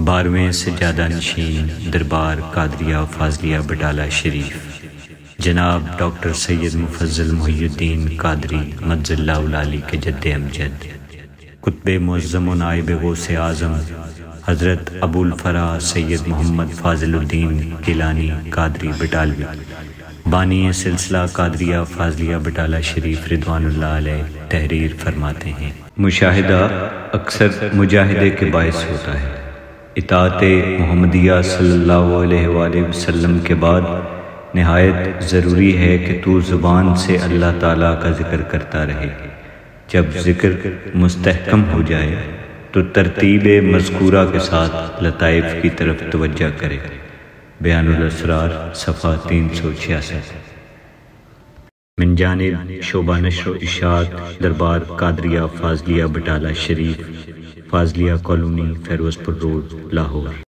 12ویں سجادہ نشین دربار قادریہ فاضلیہ بٹالہ شریف جناب ڈاکٹر سید مفضل محی الدین قادری مجز اللہ العالی کے جد امجد، قطب معظم و نائب غوث اعظم حضرت ابو الفرا سید محمد فاضل الدین گیلانی قادری بٹالوی، بانی سلسلہ قادریہ فاضلیہ بٹالہ شریف رضوان اللہ علیہ تحریر فرماتے ہیں: مشاہدہ اکثر مجاہدے کے باعث ہوتا ہے۔ اطاعت محمدیہ صلی اللہ علیہ وآلہ وسلم کے بعد نہایت ضروری ہے کہ تو زبان سے اللہ تعالیٰ کا ذکر کرتا رہے۔ جب ذکر مستحکم ہو جائے تو ترتیب مذکورہ کے ساتھ لطائف کی طرف توجہ کرے۔ بیان الاسرار صفحہ 366۔ من جانب شعبہ نشر و اشاعت دربار قادریہ فاضلیہ بٹالہ شریف، فاضلیہ کالونی، فیروز پور روڈ، لاہور۔